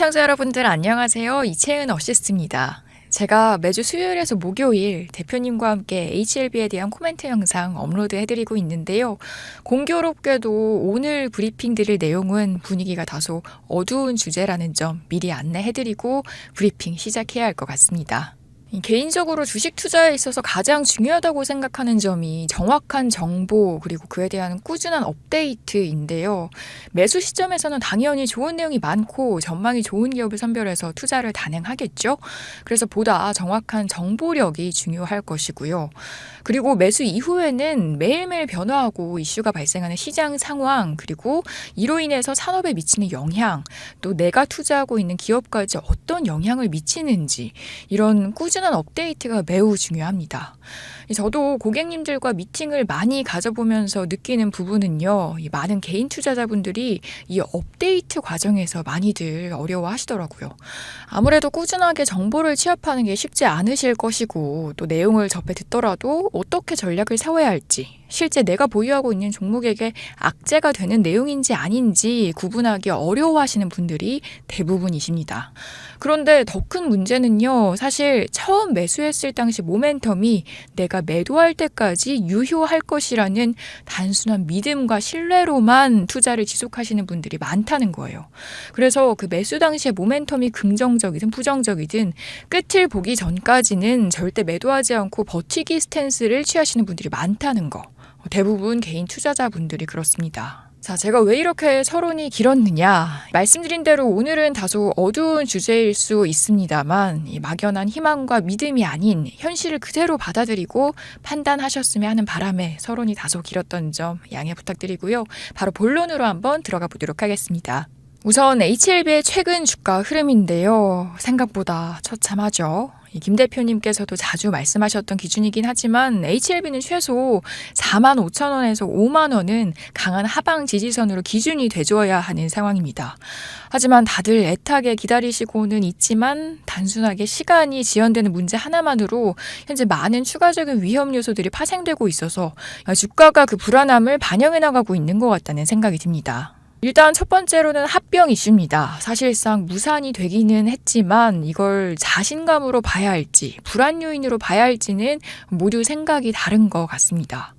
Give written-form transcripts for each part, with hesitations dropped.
시청자 여러분들 안녕하세요. 이채은 어시스트입니다. 제가 매주 수요일에서 목요일 대표님과 함께 HLB에 대한 코멘트 영상 업로드 해드리고 있는데요. 공교롭게도 오늘 브리핑 드릴 내용은 분위기가 다소 어두운 주제라는 점 미리 안내해드리고 브리핑 시작해야 할 것 같습니다. 개인적으로 주식 투자에 있어서 가장 중요하다고 생각하는 점이 정확한 정보 그리고 그에 대한 꾸준한 업데이트인데요. 매수 시점에서는 당연히 좋은 내용이 많고 전망이 좋은 기업을 선별해서 투자를 단행하겠죠. 그래서 보다 정확한 정보력이 중요할 것이고요. 그리고 매수 이후에는 매일매일 변화하고 이슈가 발생하는 시장 상황 그리고 이로 인해서 산업에 미치는 영향 또 내가 투자하고 있는 기업까지 어떤 영향을 미치는지 이런 꾸준한 업데이트가 매우 중요합니다. 저도 고객님들과 미팅을 많이 가져보면서 느끼는 부분은요. 이 많은 개인 투자자분들이 이 업데이트 과정에서 많이들 어려워하시더라고요. 아무래도 꾸준하게 정보를 취합하는 게 쉽지 않으실 것이고 또 내용을 접해 듣더라도 어떻게 전략을 세워야 할지 실제 내가 보유하고 있는 종목에게 악재가 되는 내용인지 아닌지 구분하기 어려워하시는 분들이 대부분이십니다. 그런데 더 큰 문제는요. 사실 처음 매수했을 당시 모멘텀이 내가 매도할 때까지 유효할 것이라는 단순한 믿음과 신뢰로만 투자를 지속하시는 분들이 많다는 거예요. 그래서 그 매수 당시의 모멘텀이 긍정적이든 부정적이든 끝을 보기 전까지는 절대 매도하지 않고 버티기 스탠스를 취하시는 분들이 많다는 거. 대부분 개인 투자자분들이 그렇습니다. 자, 제가 왜 이렇게 서론이 길었느냐? 말씀드린 대로 오늘은 다소 어두운 주제일 수 있습니다만 이 막연한 희망과 믿음이 아닌 현실을 그대로 받아들이고 판단하셨으면 하는 바람에 서론이 다소 길었던 점 양해 부탁드리고요. 바로 본론으로 한번 들어가 보도록 하겠습니다. 우선 HLB의 최근 주가 흐름인데요. 생각보다 처참하죠. 김 대표님께서도 자주 말씀하셨던 기준이긴 하지만 HLB는 최소 45,000원에서 5만 원은 강한 하방 지지선으로 기준이 돼줘야 하는 상황입니다. 하지만 다들 애타게 기다리시고는 있지만 단순하게 시간이 지연되는 문제 하나만으로 현재 많은 추가적인 위험 요소들이 파생되고 있어서 주가가 그 불안함을 반영해 나가고 있는 것 같다는 생각이 듭니다. 일단 첫 번째로는 합병 이슈입니다. 사실상 무산이 되기는 했지만 이걸 자신감으로 봐야 할지 불안 요인으로 봐야 할지는 모두 생각이 다른 것 같습니다.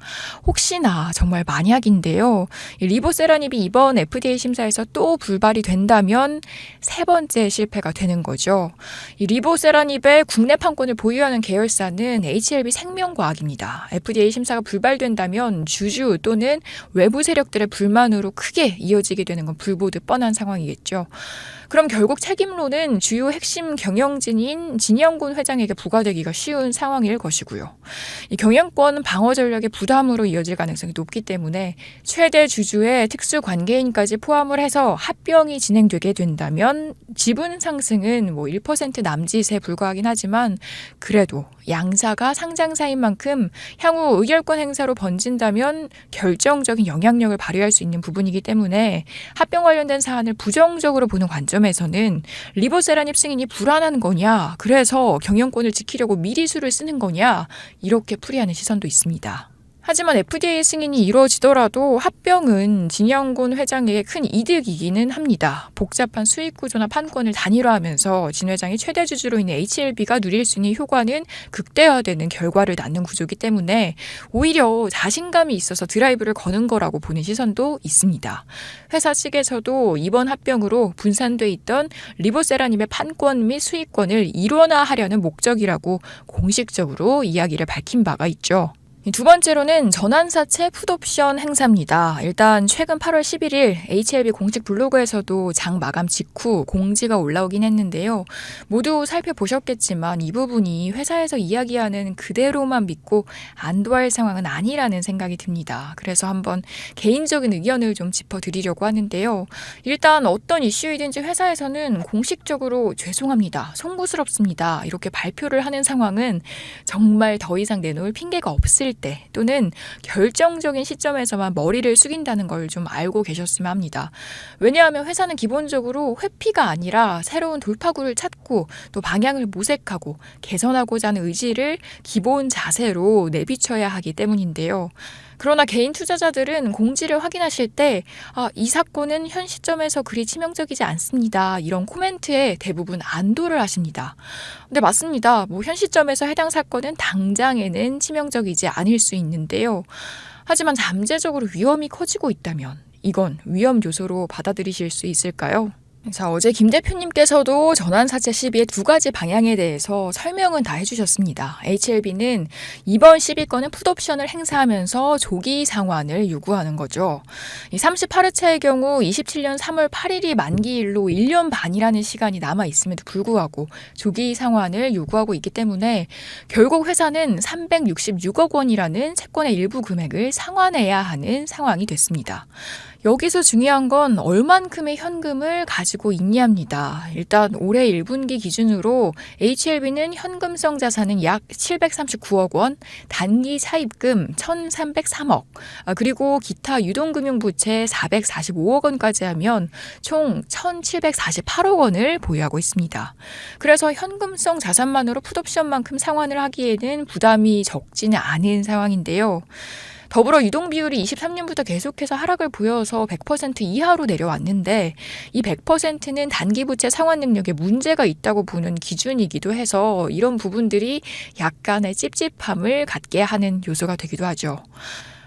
혹시나 정말 만약인데요. 리보세라닙이 이번 FDA 심사에서 또 불발이 된다면 세 번째 실패가 되는 거죠. 이 리보세라닙의 국내 판권을 보유하는 계열사는 HLB 생명과학입니다. FDA 심사가 불발된다면 주주 또는 외부 세력들의 불만으로 크게 이어지게 되는 건 불보듯 뻔한 상황이겠죠. 그럼 결국 책임론은 주요 핵심 경영진인 진영군 회장에게 부과되기가 쉬운 상황일 것이고요. 이 경영권 방어 전략의 부담으로 이어질 가능성이 높기 때문에 최대 주주의 특수관계인까지 포함을 해서 합병이 진행되게 된다면 지분 상승은 1% 남짓에 불과하긴 하지만 그래도 양사가 상장사인 만큼 향후 의결권 행사로 번진다면 결정적인 영향력을 발휘할 수 있는 부분이기 때문에 합병 관련된 사안을 부정적으로 보는 관점에서는 리보세라닙 승인이 불안한 거냐, 그래서 경영권을 지키려고 미리 수를 쓰는 거냐, 이렇게 풀이하는 시선도 있습니다. 하지만 FDA 승인이 이루어지더라도 합병은 진영군 회장에게 큰 이득이기는 합니다. 복잡한 수익 구조나 판권을 단일화하면서 진 회장이 최대 주주로 인해 HLB가 누릴 수 있는 효과는 극대화되는 결과를 낳는 구조이기 때문에 오히려 자신감이 있어서 드라이브를 거는 거라고 보는 시선도 있습니다. 회사 측에서도 이번 합병으로 분산돼 있던 리보세라님의 판권 및 수익권을 일원화하려는 목적이라고 공식적으로 이야기를 밝힌 바가 있죠. 두 번째로는 전환사채 풋옵션 행사입니다. 일단 최근 8월 11일 HLB 공식 블로그에서도 장 마감 직후 공지가 올라오긴 했는데요. 모두 살펴보셨겠지만 이 부분이 회사에서 이야기하는 그대로만 믿고 안도할 상황은 아니라는 생각이 듭니다. 그래서 한번 개인적인 의견을 좀 짚어드리려고 하는데요. 일단 어떤 이슈이든지 회사에서는 공식적으로 죄송합니다, 송구스럽습니다, 이렇게 발표를 하는 상황은 정말 더 이상 내놓을 핑계가 없을 때 또는 결정적인 시점에서만 머리를 숙인다는 걸 좀 알고 계셨으면 합니다. 왜냐하면 회사는 기본적으로 회피가 아니라 새로운 돌파구를 찾고 또 방향을 모색하고 개선하고자 하는 의지를 기본 자세로 내비쳐야 하기 때문인데요. 그러나 개인 투자자들은 공지를 확인하실 때, 이 사건은 현 시점에서 그리 치명적이지 않습니다. 이런 코멘트에 대부분 안도를 하십니다. 근데 맞습니다. 현 시점에서 해당 사건은 당장에는 치명적이지 않을 수 있는데요. 하지만 잠재적으로 위험이 커지고 있다면 이건 위험 요소로 받아들이실 수 있을까요? 자, 어제 김 대표님께서도 전환사채 시비의 두 가지 방향에 대해서 설명은 다 해주셨습니다. HLB는 이번 시비건은 풋옵션을 행사하면서 조기 상환을 요구하는 거죠. 이 38회차의 경우 27년 3월 8일이 만기일로 1년 반이라는 시간이 남아 있음에도 불구하고 조기 상환을 요구하고 있기 때문에 결국 회사는 366억 원이라는 채권의 일부 금액을 상환해야 하는 상황이 됐습니다. 여기서 중요한 건 얼만큼의 현금을 가지고 있냐입니다. 일단 올해 1분기 기준으로 HLB는 현금성 자산은 약 739억 원, 단기 차입금 1,303억, 그리고 기타 유동금융부채 445억 원까지 하면 총 1,748억 원을 보유하고 있습니다. 그래서 현금성 자산만으로 풋옵션만큼 상환을 하기에는 부담이 적지는 않은 상황인데요. 더불어 유동 비율이 23년부터 계속해서 하락을 보여서 100% 이하로 내려왔는데 이 100%는 단기 부채 상환 능력에 문제가 있다고 보는 기준이기도 해서 이런 부분들이 약간의 찝찝함을 갖게 하는 요소가 되기도 하죠.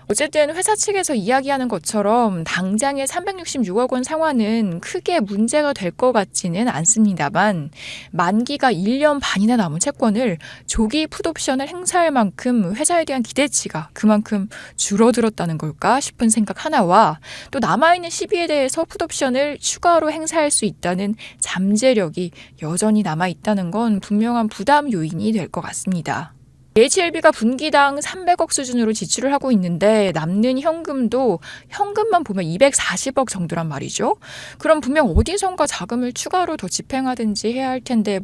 어쨌든 회사 측에서 이야기하는 것처럼 당장의 366억 원 상환은 크게 문제가 될 것 같지는 않습니다만 만기가 1년 반이나 남은 채권을 조기 풋옵션을 행사할 만큼 회사에 대한 기대치가 그만큼 줄어들었다는 걸까 싶은 생각 하나와 또 남아있는 시비에 대해서 풋옵션을 추가로 행사할 수 있다는 잠재력이 여전히 남아있다는 건 분명한 부담 요인이 될 것 같습니다. HLB가 분기당 300억 수준으로 지출을 하고 있는데 남는 현금도 현금만 보면 240억 정도란 말이죠. 그럼 분명 어디선가 자금을 추가로 더 집행하든지 해야 할 텐데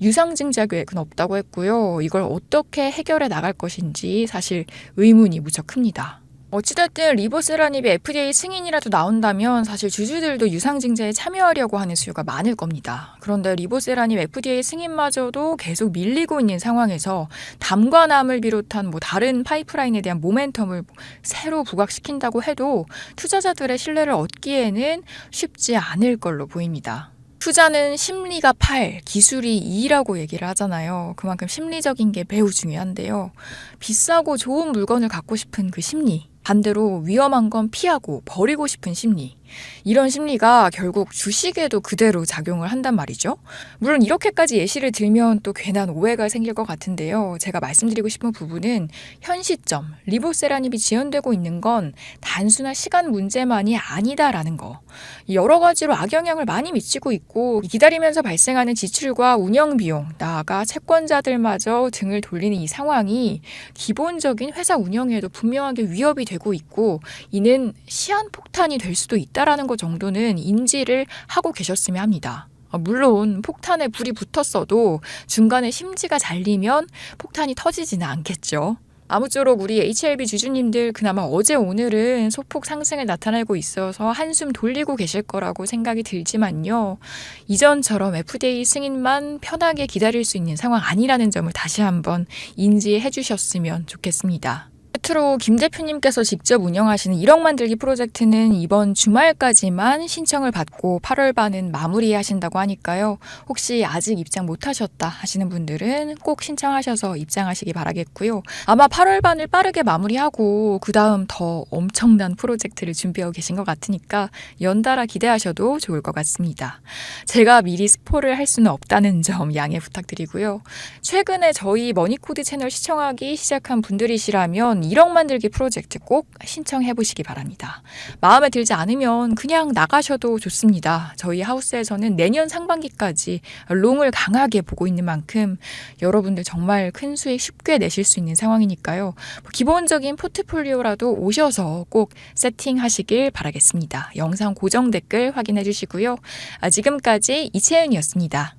유상증자 계획은 없다고 했고요. 이걸 어떻게 해결해 나갈 것인지 사실 의문이 무척 큽니다. 어찌됐든 리보세라닙이 FDA 승인이라도 나온다면 사실 주주들도 유상증자에 참여하려고 하는 수요가 많을 겁니다. 그런데 리보세라닙 FDA 승인마저도 계속 밀리고 있는 상황에서 담관암을 비롯한 다른 파이프라인에 대한 모멘텀을 새로 부각시킨다고 해도 투자자들의 신뢰를 얻기에는 쉽지 않을 걸로 보입니다. 투자는 심리가 8, 기술이 2라고 얘기를 하잖아요. 그만큼 심리적인 게 매우 중요한데요. 비싸고 좋은 물건을 갖고 싶은 그 심리, 반대로 위험한 건 피하고 버리고 싶은 심리, 이런 심리가 결국 주식에도 그대로 작용을 한단 말이죠. 물론 이렇게까지 예시를 들면 또 괜한 오해가 생길 것 같은데요. 제가 말씀드리고 싶은 부분은 현 시점 리보세라닙이 지연되고 있는 건 단순한 시간 문제만이 아니다라는 거. 여러 가지로 악영향을 많이 미치고 있고 기다리면서 발생하는 지출과 운영비용, 나아가 채권자들마저 등을 돌리는 이 상황이 기본적인 회사 운영에도 분명하게 위협이 되고 있고 이는 시한폭탄이 될 수도 있다라는 것 정도는 인지를 하고 계셨으면 합니다. 물론 폭탄에 불이 붙었어도 중간에 심지가 잘리면 폭탄이 터지지는 않겠죠. 아무쪼록 우리 HLB 주주님들 그나마 어제 오늘은 소폭 상승을 나타내고 있어서 한숨 돌리고 계실 거라고 생각이 들지만요. 이전처럼 FDA 승인만 편하게 기다릴 수 있는 상황 아니라는 점을 다시 한번 인지해 주셨으면 좋겠습니다. 끝으로 김 대표님께서 직접 운영하시는 1억 만들기 프로젝트는 이번 주말까지만 신청을 받고 8월 반은 마무리하신다고 하니까요. 혹시 아직 입장 못하셨다 하시는 분들은 꼭 신청하셔서 입장하시기 바라겠고요. 아마 8월 반을 빠르게 마무리하고 그 다음 더 엄청난 프로젝트를 준비하고 계신 것 같으니까 연달아 기대하셔도 좋을 것 같습니다. 제가 미리 스포를 할 수는 없다는 점 양해 부탁드리고요. 최근에 저희 머니코드 채널 시청하기 시작한 분들이시라면 1억 만들기 프로젝트 꼭 신청해 보시기 바랍니다. 마음에 들지 않으면 그냥 나가셔도 좋습니다. 저희 하우스에서는 내년 상반기까지 롱을 강하게 보고 있는 만큼 여러분들 정말 큰 수익 쉽게 내실 수 있는 상황이니까요. 기본적인 포트폴리오라도 오셔서 꼭 세팅하시길 바라겠습니다. 영상 고정 댓글 확인해 주시고요. 지금까지 이채은이었습니다.